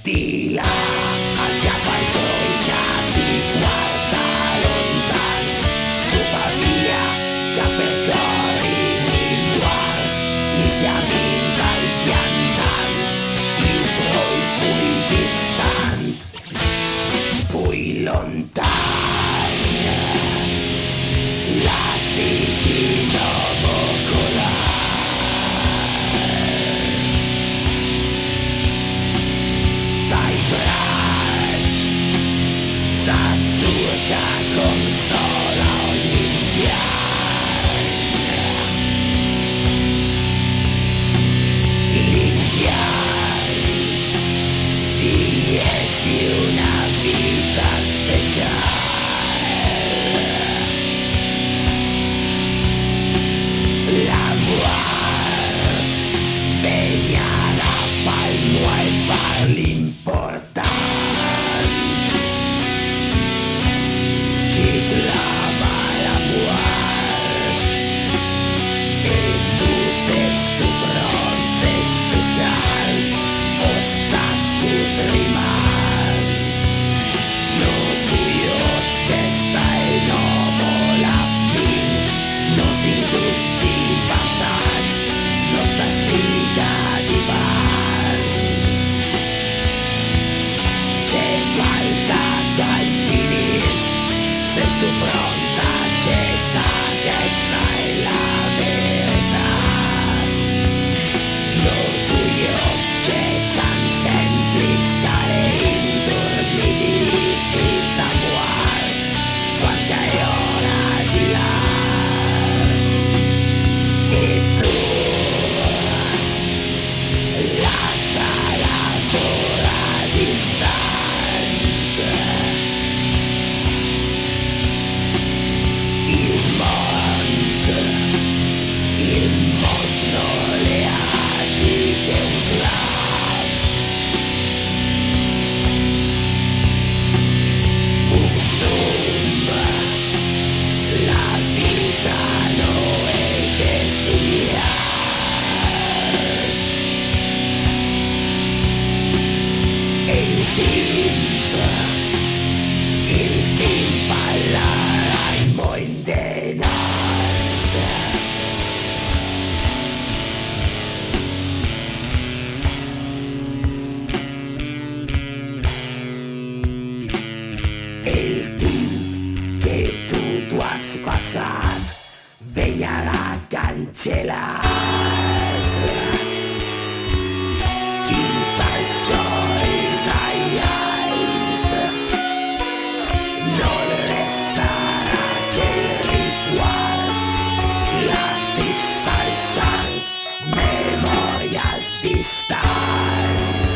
Di là, acchiappa il troica, di guarda lontan, su per via, che percorri l'inguards, i chiamin dai viandants, il troi pui distant, pui lontan, la sigino mocolar. Da surca consola ogni l'indian di essi una vita speciale, la muerte vegnarà pal noi par l'importante. Clama la muerte e tu ses tu bronces tu cal o estás tu trimar no cuyos que está en la fin no sin dubti passage no sta siga di bar c'è falta cal finis ses tu pronta accetta che sta è la verità no tuyos c'etan semplice care indormidis vita muart qualche ora di là e tu la sala ora distante. Il mondo le ha di che un club, un zoom, la vita no è che sognare e il tempo alla in denaro. El temps que tu has passat vegnarà cancel·lat in tals coi tallals no restarà que el reguard la città al sang memòries distants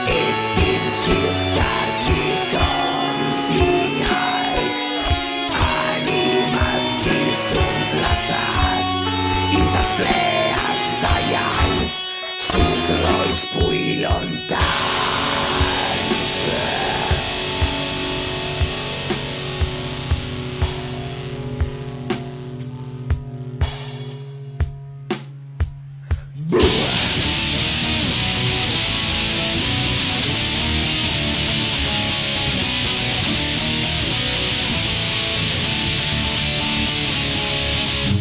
e pincis cagi continalt animes dissons lassats intas pleas tallants sutrois pui lontans.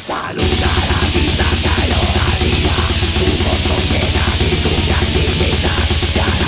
Saluda la vita che ora di là, tu posto piena di tu grandi vita, cara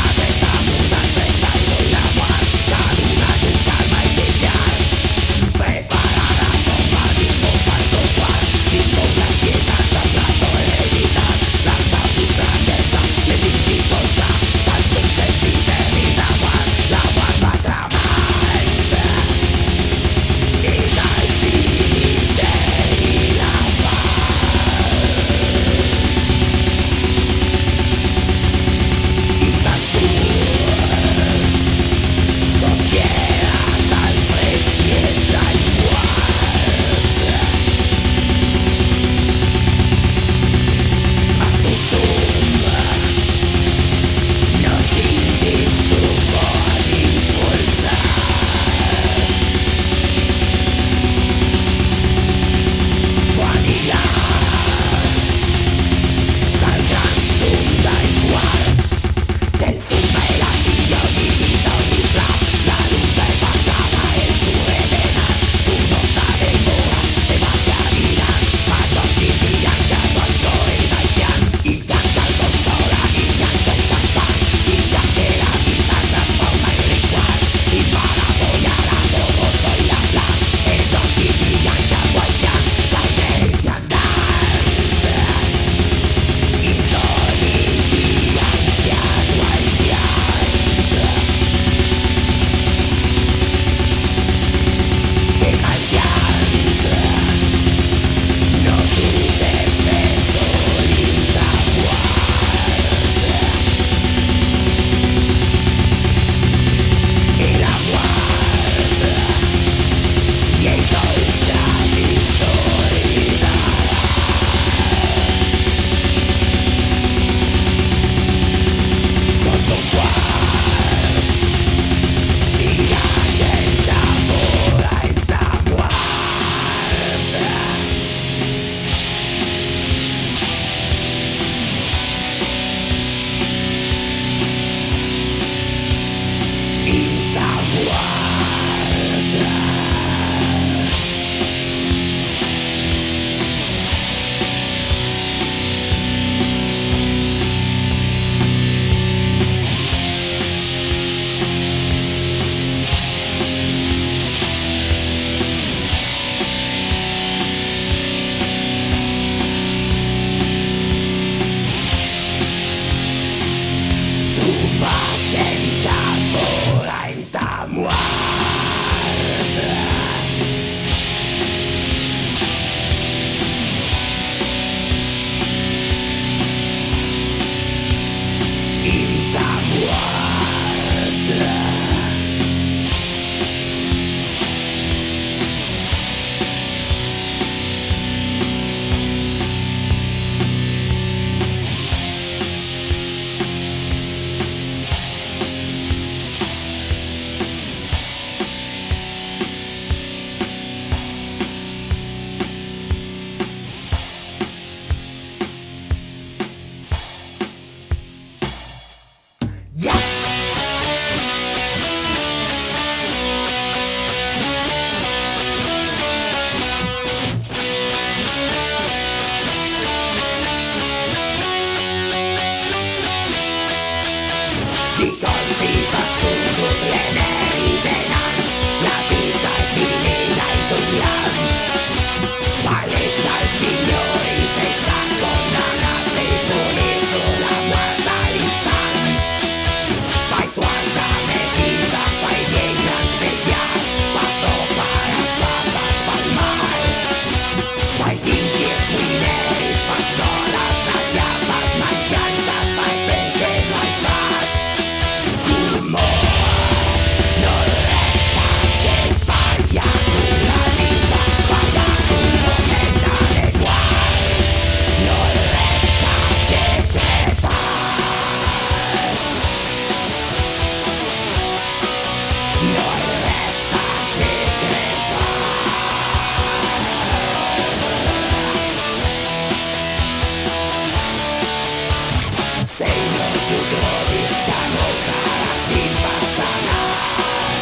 segno tutto di scano sarà di passanar.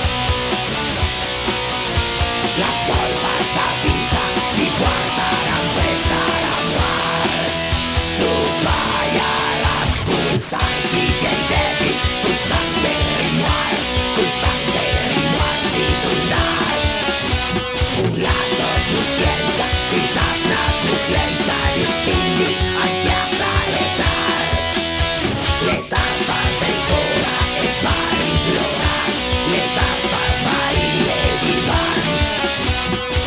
Las colpas da vida ti portaran prestar a muerte. Tu pagarás pulsante y debit, pulsante rimuars si tu nas. Un lato tu scienza, si das na tu scienza, di spindi a chiasa l'età. L'età per paura e per implorar, l'età per baile di band.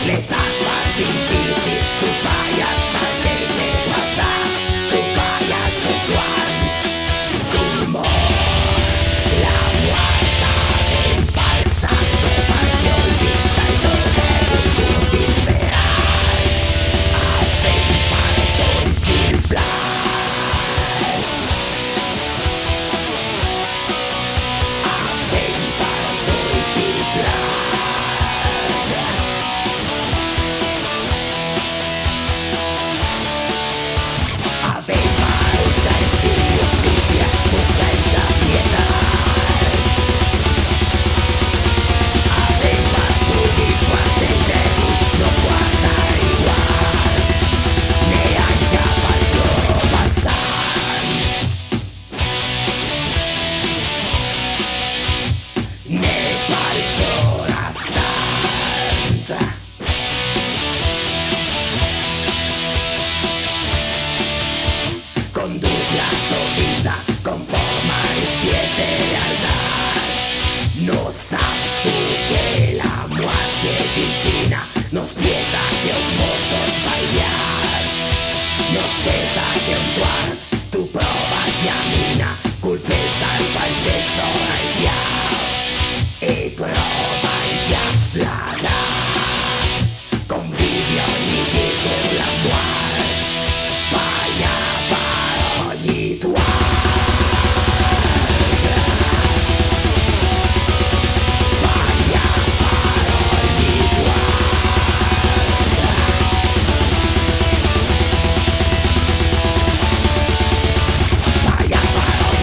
L'età per pintirsi, tu pagas perquè el que tu has dat, tu pagas tot quant. Como la muerta del pasado perquè olvida el tot he volgut disperar. Avem per tot xilflat. Avem per tot xilflat. Aveva un senso di giustizia, urgenza, pietà. Aveva puri fuerte il débil, no guarda igual, neanche a passió passant, ne pel sorestant. Conduz la tu vida conforme eres pie de lealtad. No sabes tú que la muerte vicina nos pieta que un morto sbagliar. Nos pieta che un tuart tu prova chiamina, colpes dal falcetto al chiav e prova il chiasplada. Convivi ogni dì con la muerte, paia per ogni tuart. Paia per ogni tuart. Paia per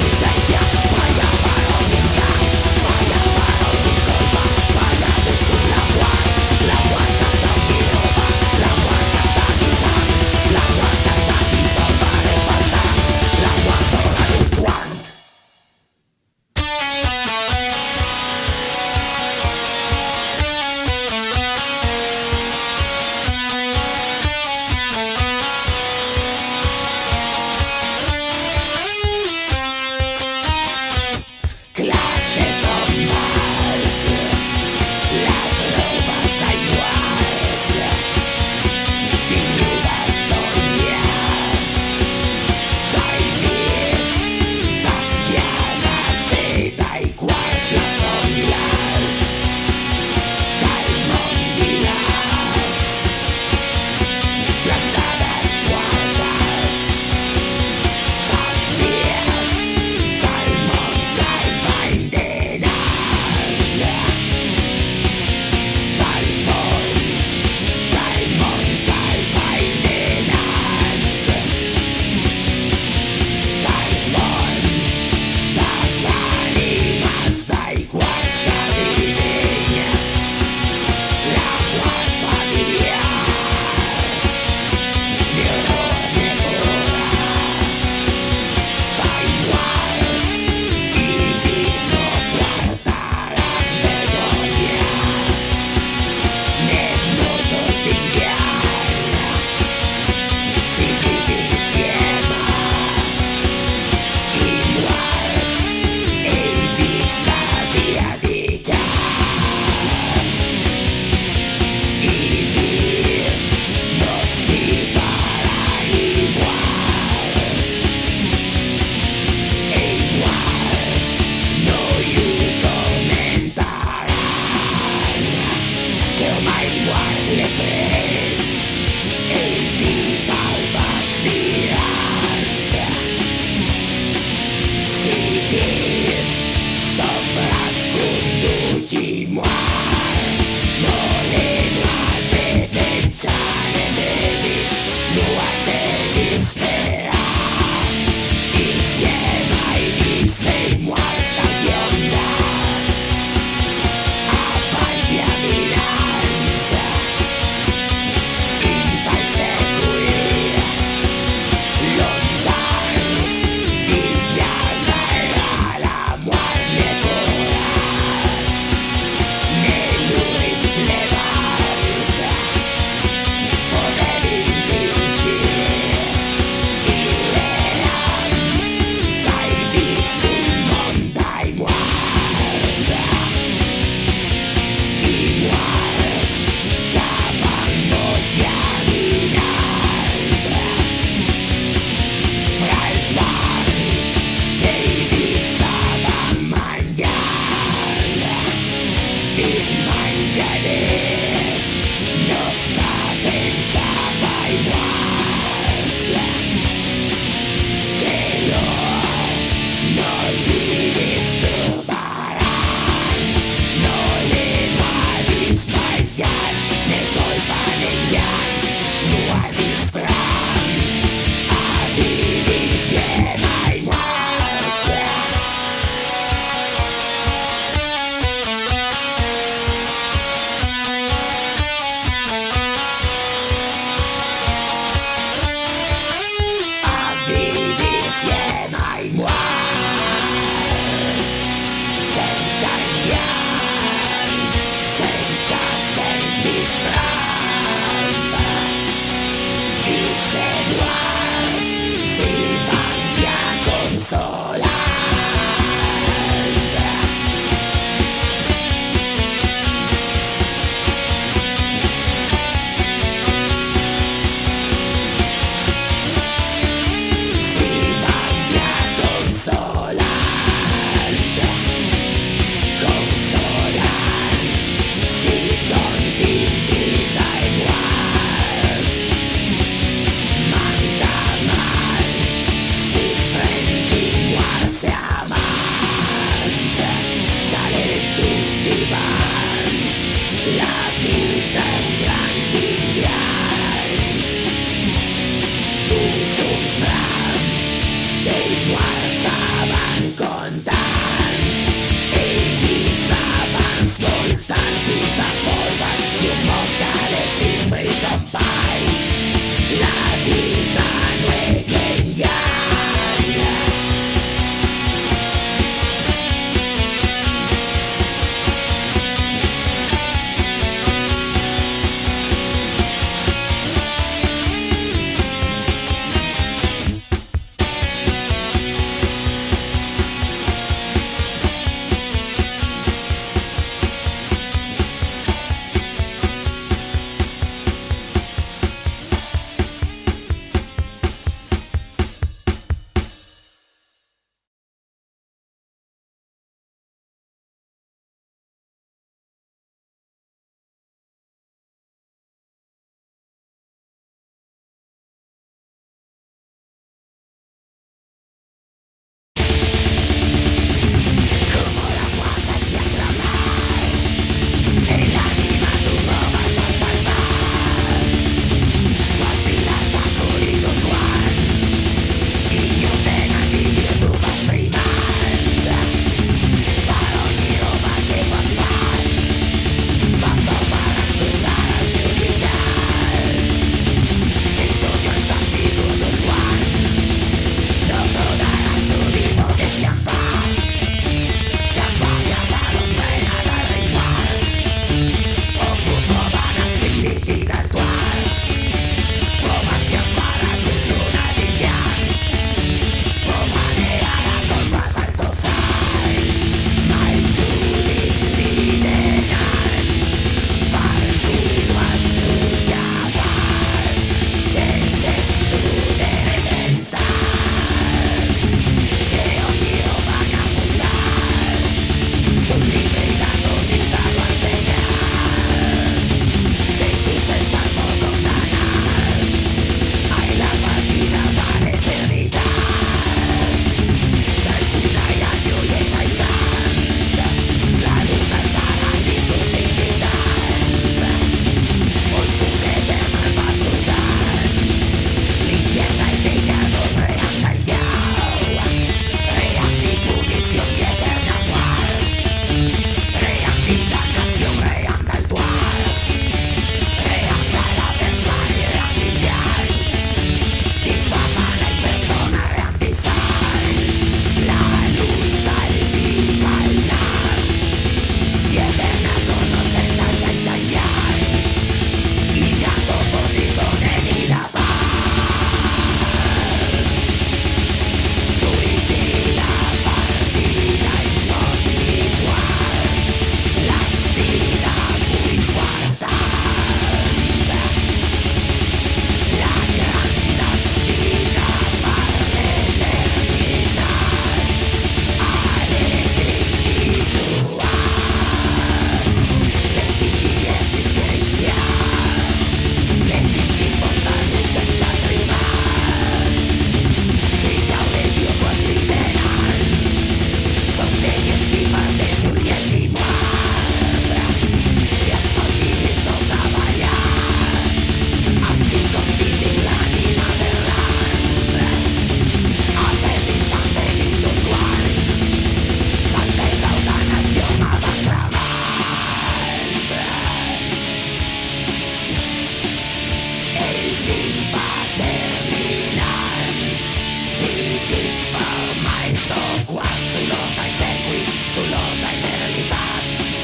sull'onda insegui, sull'onda eternità.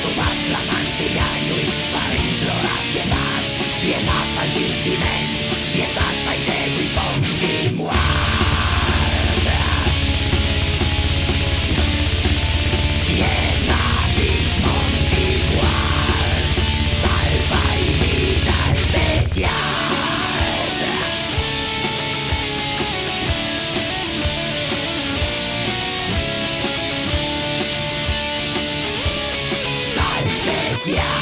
Tu vas flamanti agnui per implorar pietat, pietat al vintiment, pietat ai Déu i pont di muert. Pietat i pont di muert, salva i vida al vetllat. Dal vetllat.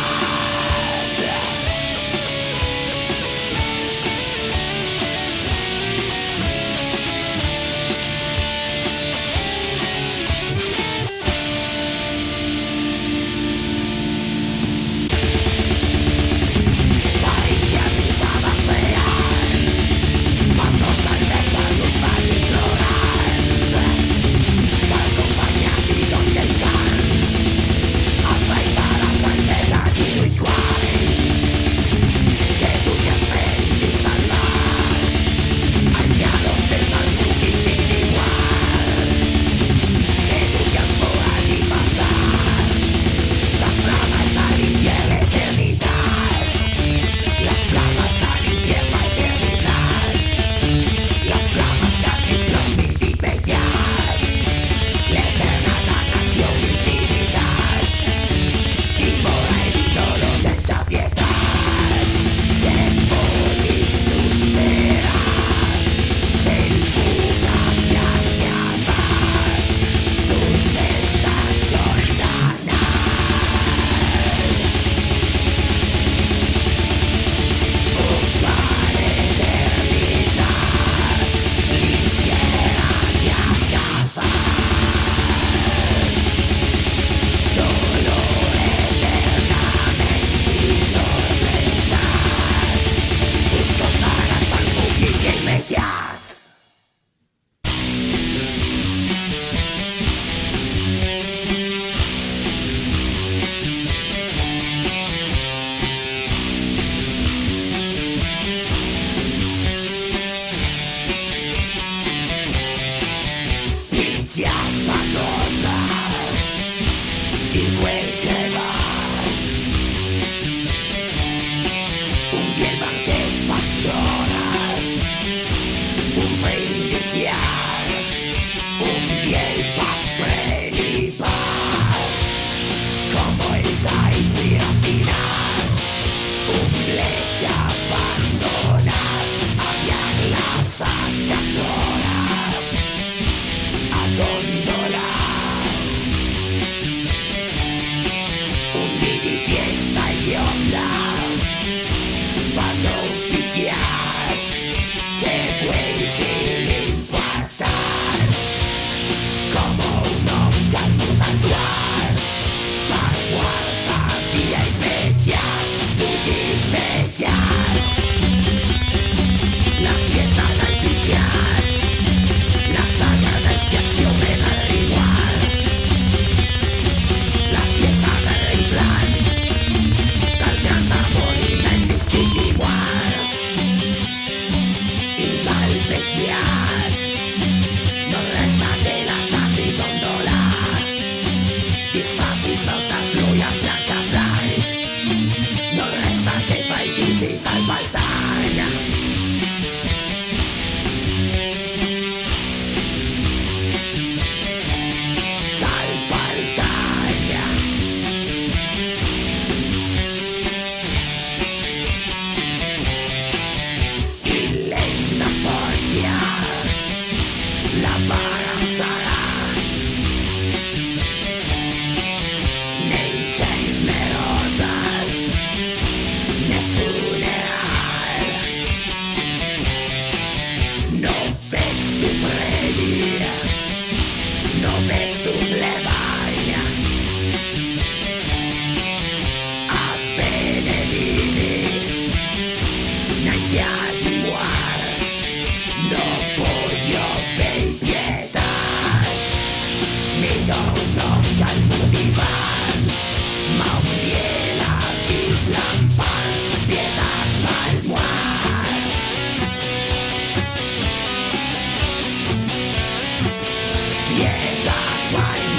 Piedad,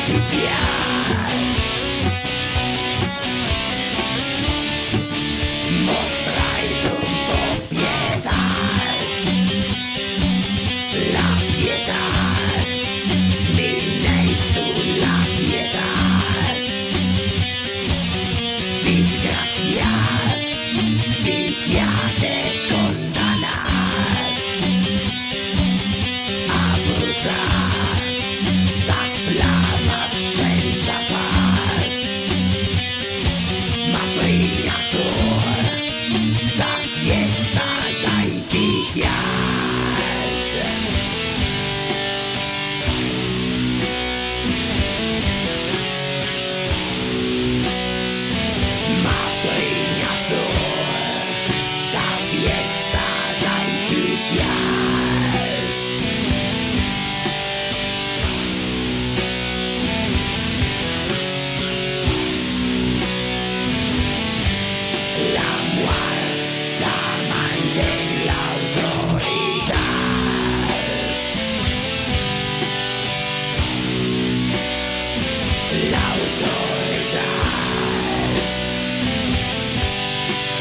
pitiat. Mostrai-te un po' pietat, la pietat, mineis tu la pietat. Disgraziat, pitiat e condanat, abusat das flames sense pas, ma pringator da fiesta dai pitiat. Ma pringator da fiesta dai pitiat. La muerte mantén la autoridad. La autoridad.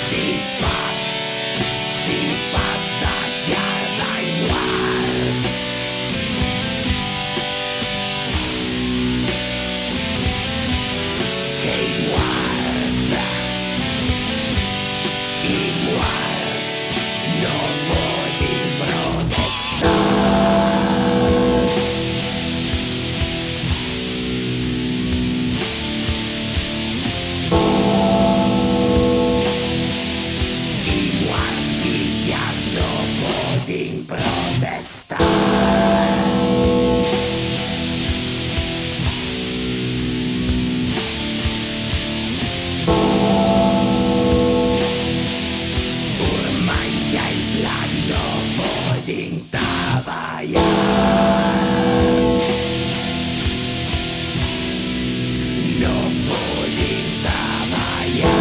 Si pas dañada y muerte. Que muerte y muerte no pueden protestar. Y muertes pillas no pueden protestar. Ormai el flan no pueden treballar. No pueden treballar.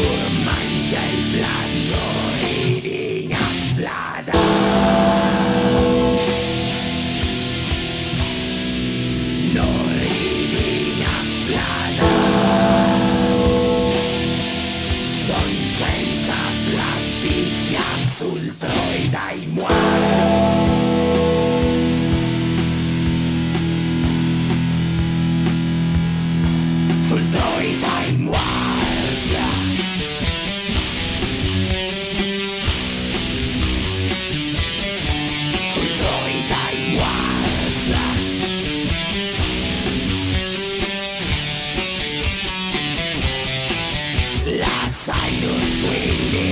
Ormai el flan no irien a espladar. No irien a espladar. Son sense flat pitiats, ultroida i muerts. Ultroida i muerts. Ultroida i muerts. Lascianos quindi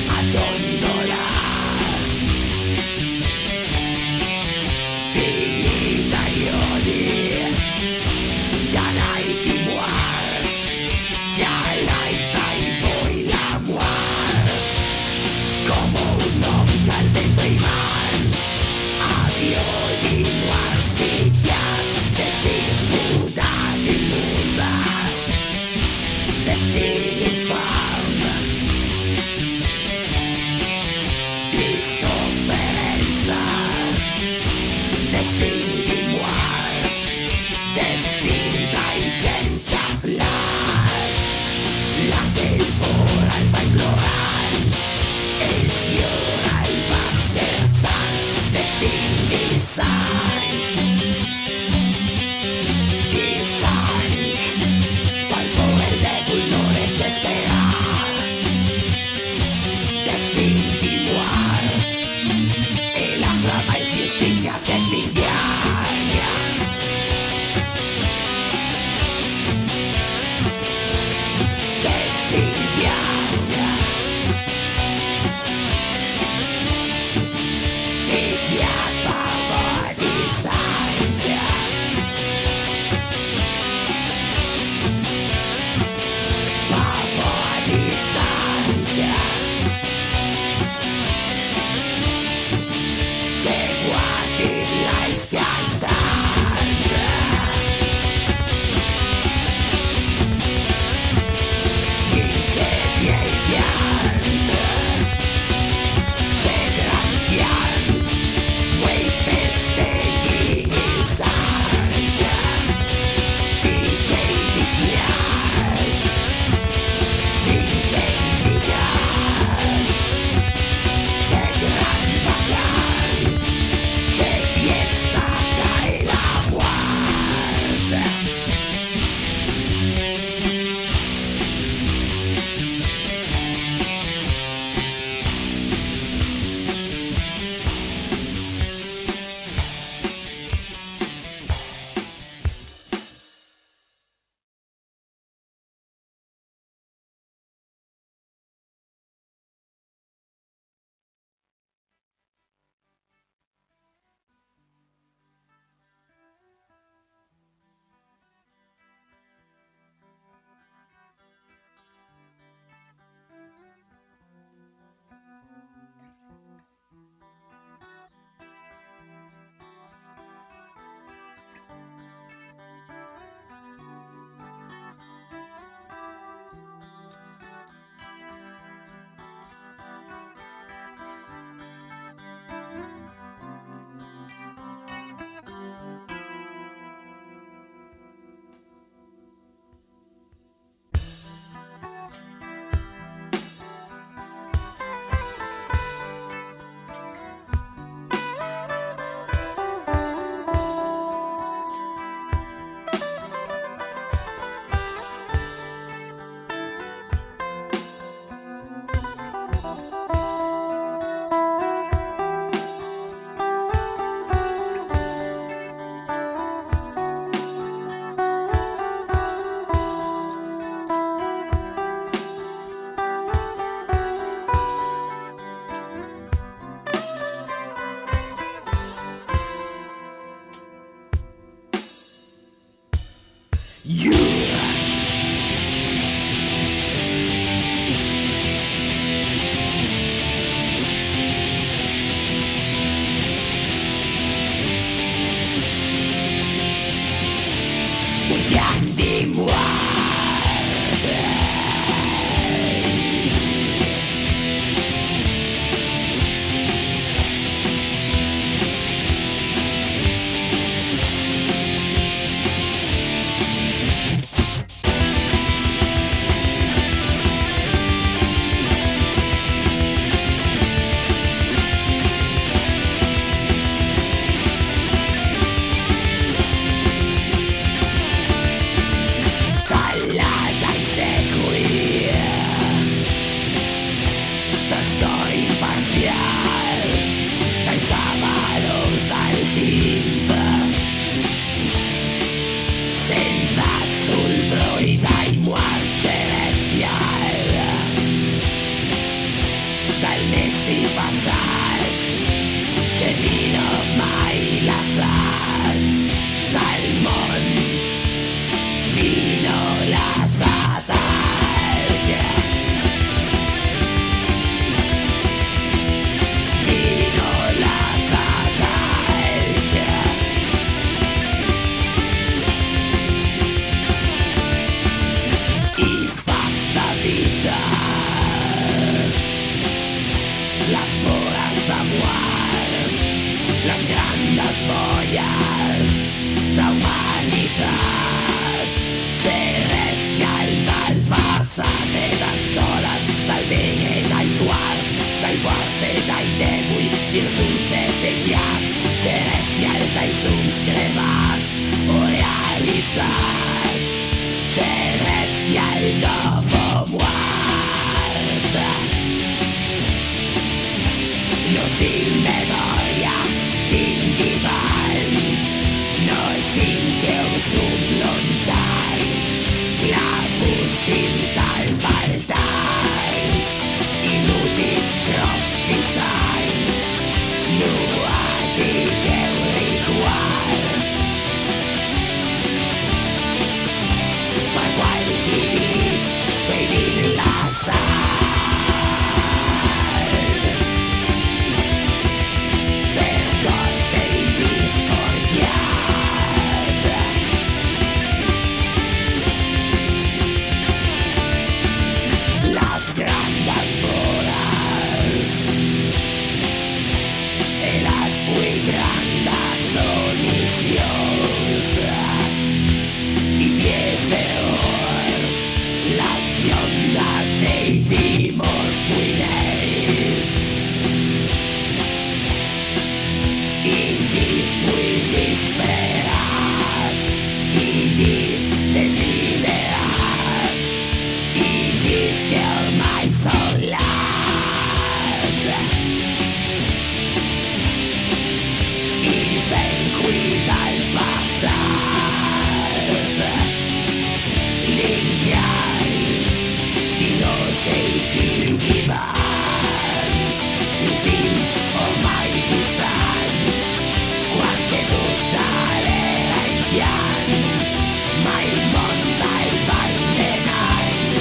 a dondolare, finita io di chiarai di muerte, chiarai dai voi la muerte, como un hombre al vento y mar, adiós di muertes pitiats, destins putat i musa. Destin infame di sofferenza, destin di muerte, destin dai sense flat. La temporal va implorant, el ciural va scherzant, destin di sang. Di sang, palpo el debol no regesterà. Destin di muerte, e la flama es justicia que extinguirà. dai subscrevats o realitzats, ce resti al dopo mort. No sin memòria d'indivant, no sin que un sublontai, clapusim tal baltai, inútil crops design, no adi que un riguard. Per qualche dit que dir la sal, per cos que hi disportiat. Las grandes bodas e las muy grandes omisiones y piezos, las guiondas e dimos puineris y dispuidisperats y desiderats y que ormai són las i ben cuidar el passat, lineal i no sé qui divant, il timp ormai distant, quan que tutta l'era in piant, ma il món tal va indenant,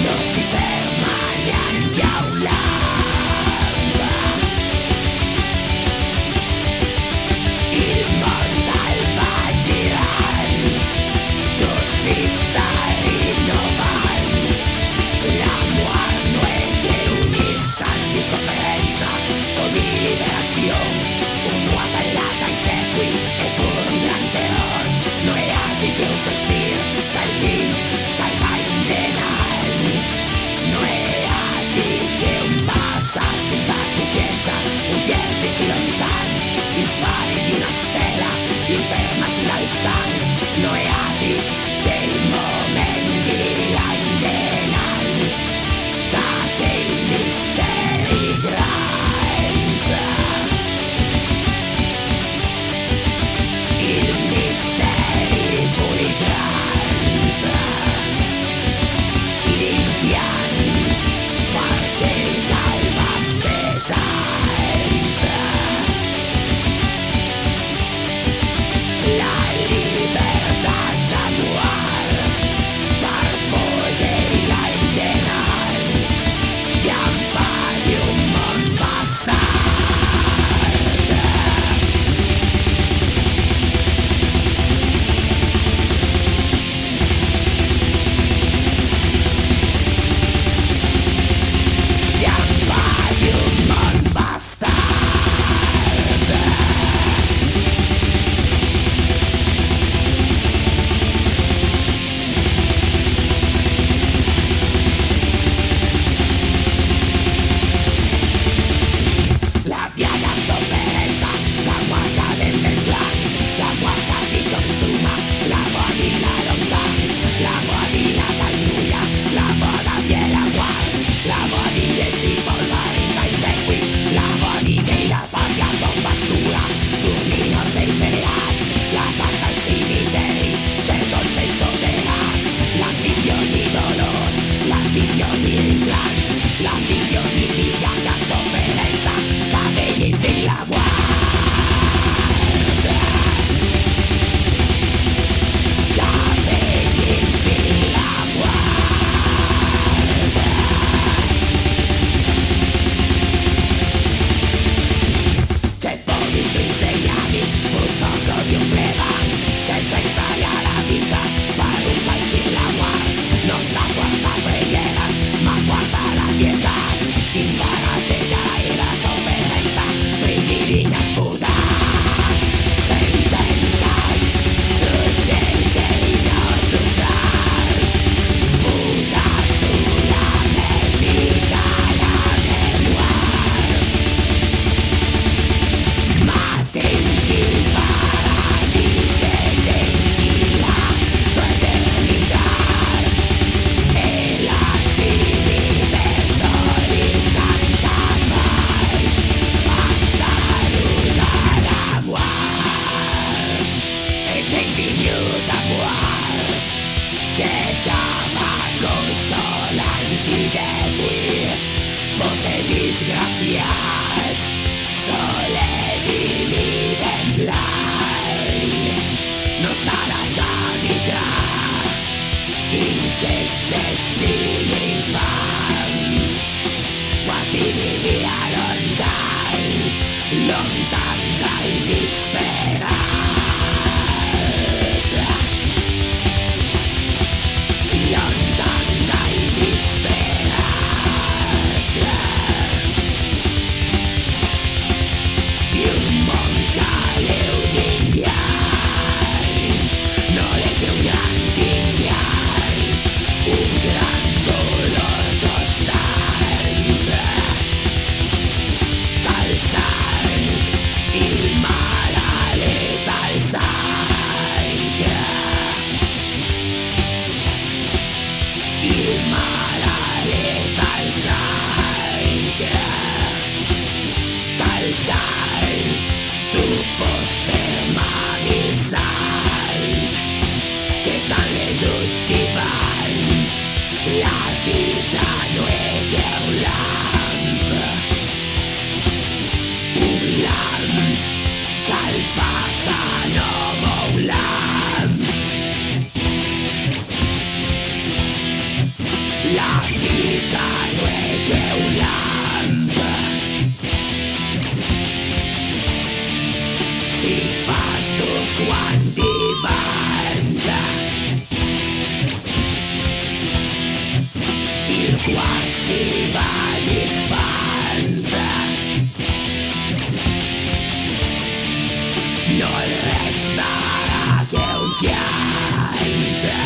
no si ferma neanche a un lampa. Il món tal va girant, tot si sta rinnovant, la mort no è che un istant di sofferenza o di liberazione, un nuotellata ai secoli e pur un gran terror, no è altri che un sospiro dal timp tal va indenant, no è altri che un passaggio da coscienza, un pierdisi lontan, il spari di una stella, il fermasi dal sang, no è altri che il momenti la indenant, da che il misteri grand, il misteri poi grand, l'impiant perché il calva aspetant, la libertà d'amor per poder-la indenar, schiampa di un món bastard. Schiampa di un món bastard. La piaga sofferenza, la guarda del plan, la guarda ti consuma, la body la lontan, la body la talnuia, la boda viene a guard, la body e si polvarinta i segui, la body della paz la tomba scura, turmino sei svegliat, la pasta al cimiteri, certo sei soterrat, l'antidio di dolor, l'antidio di rimplant, l'antidio di piaga sofferenza, che vegli fin la guarda, che vegli fin la guarda. C'è pochi su insegnati, purtroppo disgraziats solevi ventlai no staras amica in aquest destin infam guardini dia lontan dai disperat lontan dai disperat di un món caleu n'indiai no le que un gran tinguai un gran dolor constant tal sang il malalet al sang il malalet al sang tal sang tu pots fermar il sang que tant le tutti van la vida no è che un lamp que el passa no mou lamp la vida no è che un lamp si fas tot quan diventa il qual si va disfanta no el restarà che un pianta